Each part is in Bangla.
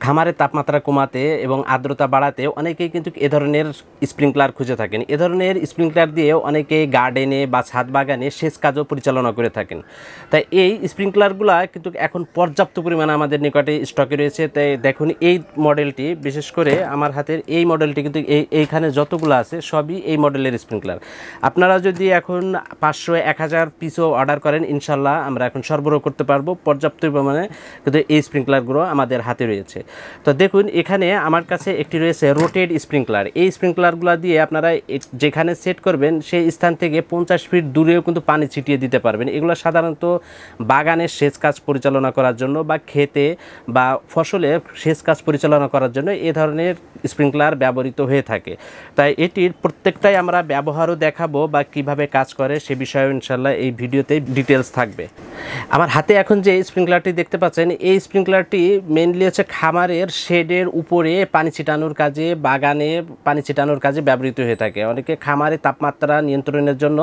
খামারের তাপমাত্রা কমাতে এবং আর্দ্রতা বাড়াতে অনেকেই কিন্তু এ ধরনের স্প্রিংকলার খুঁজে থাকেন। এ ধরনের স্প্রিংকলার দিয়ে অনেকে গার্ডেনে বা ছাদ বাগানে সেচ কাজও পরিচালনা করে থাকেন। তাই এই স্প্রিংকলারগুলো কিন্তু এখন পর্যাপ্ত পরিমাণে আমাদের নিকটে স্টকে রয়েছে। তাই দেখুন এই মডেলটি, বিশেষ করে আমার হাতের এই মডেলটি কিন্তু এইখানে যতগুলো আছে সবই এই মডেলের স্প্রিংকলার। আপনারা যদি এখন 500-1000 পিসও অর্ডার করেন, ইনশাল্লাহ আমরা এখন সরবরাহ করতে পারবো পর্যাপ্ত পরিমাণে, কিন্তু এই স্প্রিংকলারগুলো আমাদের হাতে রয়েছে। তো দেখুন এখানে আমার কাছে একটি রয়েছে রোটেড স্প্রিংকলার। এই স্প্রিংকলারগুলো দিয়ে আপনারা যেখানে সেট করবেন সেই স্থান থেকে 50 ফিট দূরেও কিন্তু পানি ছিটিয়ে দিতে পারবেন। এগুলো সাধারণত বাগানের সেচ কাজ পরিচালনা করার জন্য বা ক্ষেতে বা ফসলে সেচ কাজ পরিচালনা করার জন্য এ ধরনের স্প্রিংকলার ব্যবহৃত হয়ে থাকে। তাই এটির প্রত্যেকটাই আমরা ব্যবহারও দেখাবো বা কিভাবে কাজ করে সে বিষয়ে ইনশাল্লাহ এই ভিডিওতে ডিটেলস থাকবে। আমার হাতে এখন যে স্প্রিংকলারটি দেখতে পাচ্ছেন, এই স্প্রিংকলারটি মেইনলি হচ্ছে খামারের শেডের উপরে পানি ছিটানোর কাজে, বাগানে পানি ছিটানোর কাজে ব্যবহৃত হয়ে থাকে। অনেকে খামারে তাপমাত্রা নিয়ন্ত্রণের জন্য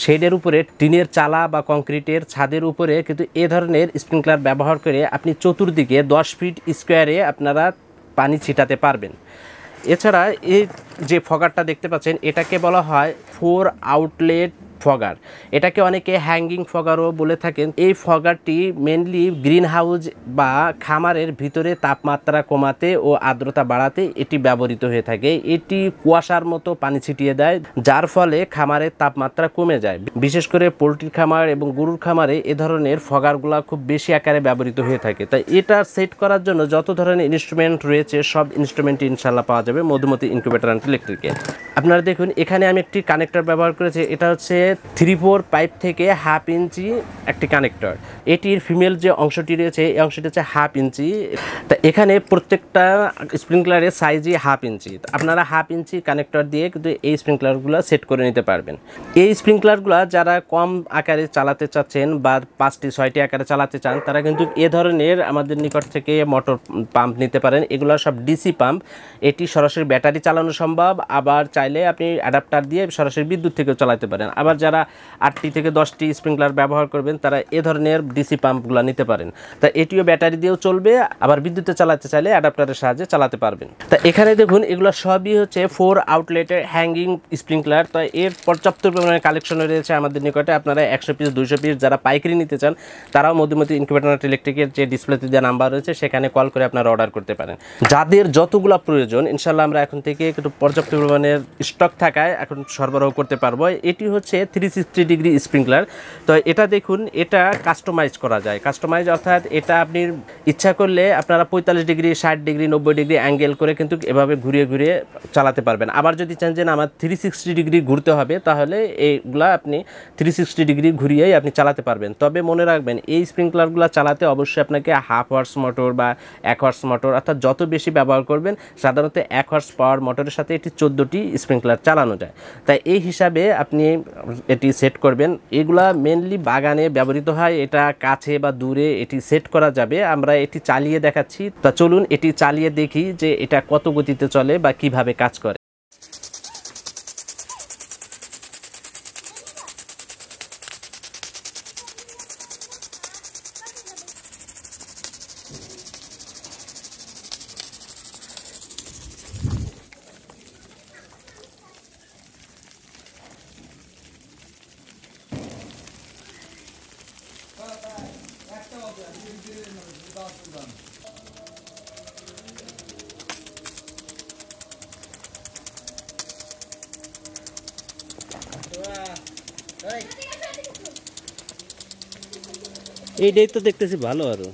শেডের উপরে টিনের চালা বা কংক্রিটের ছাদের উপরে কিন্তু এ ধরনের স্প্রিংকলার ব্যবহার করে আপনি চতুর্দিকে 10 ফিট স্কোয়ারে আপনারা পানি ছিটাতে পারবেন। এছাড়া এই যে ফগারটা দেখতে পাচ্ছেন, এটাকে বলা হয় 4 আউটলেট ফগার। এটাকে অনেকে হ্যাঙ্গিং ফগারও বলে থাকেন। এই ফগারটি মেনলি গ্রিন হাউস বা খামারের ভিতরে তাপমাত্রা কমাতে ও আর্দ্রতা বাড়াতে এটি ব্যবহৃত হয়ে থাকে। এটি কুয়াশার মতো পানি ছিটিয়ে দেয়, যার ফলে খামারের তাপমাত্রা কমে যায়। বিশেষ করে পোলট্রির খামার এবং গরুর খামারে এ ধরনের ফগারগুলো খুব বেশি আকারে ব্যবহৃত হয়ে থাকে। তাই এটা সেট করার জন্য যত ধরনের ইনস্ট্রুমেন্ট রয়েছে সব ইনস্ট্রুমেন্টই ইনশাল্লাহ পাওয়া যাবে মধুমতি ইনকিউবেটর অ্যান্ড ইলেকট্রিকে। আপনারা দেখুন এখানে আমি একটি কানেক্টর ব্যবহার করেছি। এটা হচ্ছে 3-4 পাইপ থেকে 1/2 ইঞ্চি একটি কানেক্টর। এটির ফিমেল যে অংশটি রয়েছে এই অংশটি হচ্ছে 1/2 ইঞ্চি। তা এখানে প্রত্যেকটা স্প্রিংকলারের সাইজই 1/2 ইঞ্চি। আপনারা 1/2 ইঞ্চি কানেক্টর দিয়ে কিন্তু এই স্প্রিংকলারগুলো সেট করে নিতে পারবেন। এই স্প্রিংকলারগুলো যারা কম আকারে চালাতে চাচ্ছেন বা 5টি-6টি আকারে চালাতে চান, তারা কিন্তু এ ধরনের আমাদের নিকট থেকে মোটর পাম্প নিতে পারেন। এগুলো সব ডিসি পাম্প। এটি সরাসরি ব্যাটারি চালানো সম্ভব, আবার চাইলে আপনি অ্যাডাপ্টার দিয়ে সরাসরি বিদ্যুৎ থেকেও চালাতে পারেন। আবার যারা 8টি থেকে 10টি স্প্রিংকলার ব্যবহার করবেন তারা এ ধরনের ডিসি পাম্পগুলো নিতে পারেন। তা এটিও ব্যাটারি দিয়েও চলবে, আবার বিদ্যুতে চালাতে চাইলে অ্যাডাপ্টারের সাহায্যে চালাতে পারবেন। তা এখানে দেখুন এগুলো সবই হচ্ছে 4 আউটলেটের হ্যাঙ্গিং স্প্রিংকলার। তো এর পর্যাপ্ত পরিমাণে কালেকশন রয়েছে আমাদের নিকটে। আপনারা 100 পিস 200 পিস যারা পাইকারি নিতে চান তারাও মধুমতি ইনকিউবেটর অ্যান্ড ইলেকট্রিকের যে ডিসপ্লেতে দেওয়া নাম্বার রয়েছে সেখানে কল করে আপনারা অর্ডার করতে পারেন। যাদের যতগুলো প্রয়োজন ইনশাল্লাহ আমরা এখন থেকে একটু পর্যাপ্ত পরিমাণের স্টক থাকায় এখন সরবরাহ করতে পারবো। এটি হচ্ছে 360 ডিগ্রি স্প্রিংকলার। তো এটা দেখুন, এটা কাস্টমাইজ করা যায়। কাস্টমাইজ অর্থাৎ এটা আপনি ইচ্ছা করলে আপনারা 45 ডিগ্রি, 60 ডিগ্রি, 90 ডিগ্রি অ্যাঙ্গেল করে কিন্তু এভাবে ঘুরিয়ে ঘুরিয়ে চালাতে পারবেন। আবার যদি চান যে না আমার 360 ডিগ্রি ঘুরতে হবে, তাহলে এইগুলা আপনি 360 ডিগ্রি ঘুরিয়েই আপনি চালাতে পারবেন। তবে মনে রাখবেন এই স্প্রিংকলারগুলো চালাতে অবশ্যই আপনাকে 1/2 হর্স মোটর বা 1 হর্স মোটর, অর্থাৎ যত বেশি ব্যবহার করবেন, সাধারণত 1 হর্স পাওয়ার মোটরের সাথে এটি 14টি স্প্রিংকলার চালানো যায়। তাই এই হিসাবে আপনি এটি সেট করবেন। এগুলা মেনলি বাগানে ব্যবহৃত হয়, এটা কাছে বা দূরে এটি সেট করা যাবে। আমরা এটি চালিয়ে দেখাচ্ছি। তা চলুন এটি চালিয়ে দেখি যে এটা কত গতিতে চলে বা কিভাবে কাজ করে। এইটাই তো দেখতেছি ভালো। আরো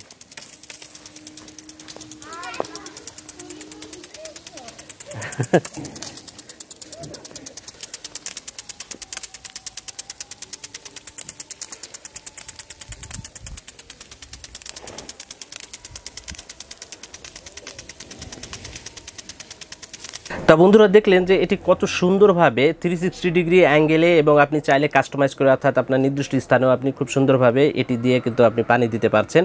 তা বন্ধুরা দেখলেন যে এটি কত সুন্দরভাবে 360 ডিগ্রি অ্যাঙ্গেলে এবং আপনি চাইলে কাস্টমাইজ করে অর্থাৎ আপনার নির্দিষ্ট স্থানেও আপনি খুব সুন্দরভাবে এটি দিয়ে কিন্তু আপনি পানি দিতে পারছেন।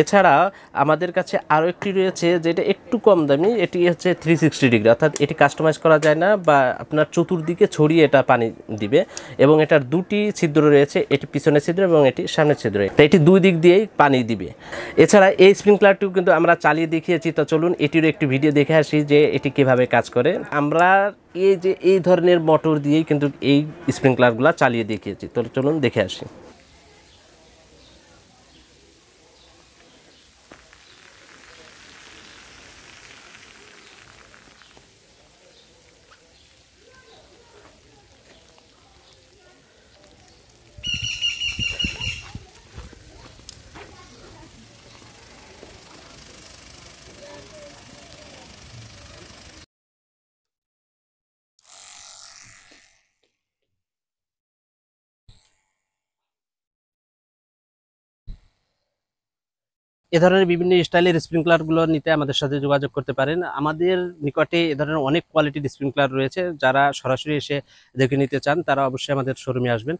এছাড়া আমাদের কাছে আরও একটি রয়েছে যেটা একটু কম দামি, এটি হচ্ছে 360 ডিগ্রি, অর্থাৎ এটি কাস্টমাইজ করা যায় না বা আপনার চতুর্দিকে ছড়িয়ে এটা পানি দিবে এবং এটার দুটি ছিদ্র রয়েছে, এটি পিছনের ছিদ্র এবং এটি সামনের ছিদ্র, তাই এটি দুই দিক দিয়েই পানি দিবে। এছাড়া এই স্প্রিংকলারটিও কিন্তু আমরা চালিয়ে দেখিয়েছি, তো চলুন এটিরও একটি ভিডিও দেখে আসি যে এটি কীভাবে কাজ করে। আমরা এই ধরনের মোটর দিয়েই কিন্তু এই স্প্রিংকলারগুলো চালিয়ে দেখিয়েছি, তো চলুন দেখে আসি। এ ধরনের বিভিন্ন স্টাইলের স্প্রিংকলারগুলো নিতে আমাদের সাথে যোগাযোগ করতে পারেন। আমাদের নিকটে এ ধরনের অনেক কোয়ালিটির স্প্রিংকলার রয়েছে, যারা সরাসরি এসে দেখে নিতে চান তারা অবশ্যই আমাদের শোরুমে আসবেন।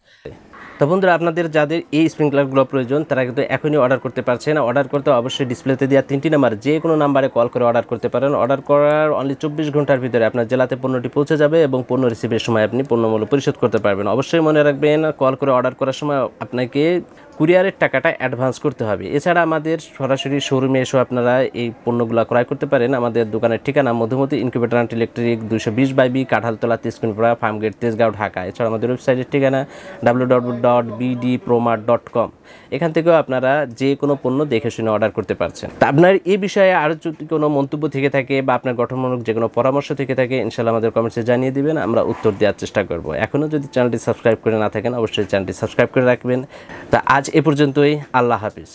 তো বন্ধুরা, আপনাদের যাদের এই স্প্রিংকলারগুলো প্রয়োজন তারা কিন্তু এখনই অর্ডার করতে পারছেন। অর্ডার করতে অবশ্যই ডিসপ্লেতে দেওয়া 3টি নাম্বার যে কোনো নাম্বারে কল করে অর্ডার করতে পারেন। অর্ডার করার অনলি 24 ঘন্টার ভিতরে আপনার জেলাতে পণ্যটি পৌঁছে যাবে এবং পণ্য রিসিভের সময় আপনি পণ্যমূল্য পরিশোধ করতে পারবেন। অবশ্যই মনে রাখবেন, কল করে অর্ডার করার সময় আপনাকে কুরিয়ারের টাকাটা অ্যাডভান্স করতে হবে। এছাড়া আমাদের সরাসরি শোরুমে এসেও আপনারা এই পণ্যগুলো ক্রয় করতে পারেন। আমাদের দোকানের ঠিকানা Madhumati incubator and electric, 220/B, Kanthaltala, Tejkunpara, Farmgate, Tejgaon, Dhaka. এছাড়া আমাদের ওয়েবসাইটের ঠিকানা www.bdpromart.com। এখান থেকেও আপনারা যে কোনো পণ্য দেখে শুনে অর্ডার করতে পারছেন। তা আপনার এই বিষয়ে আরও যদি কোনো মন্তব্য থেকে থাকে বা আপনার গঠনমূলক যে কোনো পরামর্শ থেকে থাকে, ইনশাআল্লাহ আমাদের কমেন্টসে জানিয়ে দিবেন, আমরা উত্তর দেওয়ার চেষ্টা করব। এখনও যদি চ্যানেলটি সাবস্ক্রাইব করে না থাকেন অবশ্যই চ্যানেলটি সাবস্ক্রাইব করে রাখবেন। তা আজ এ পর্যন্তই, আল্লাহ হাফিজ।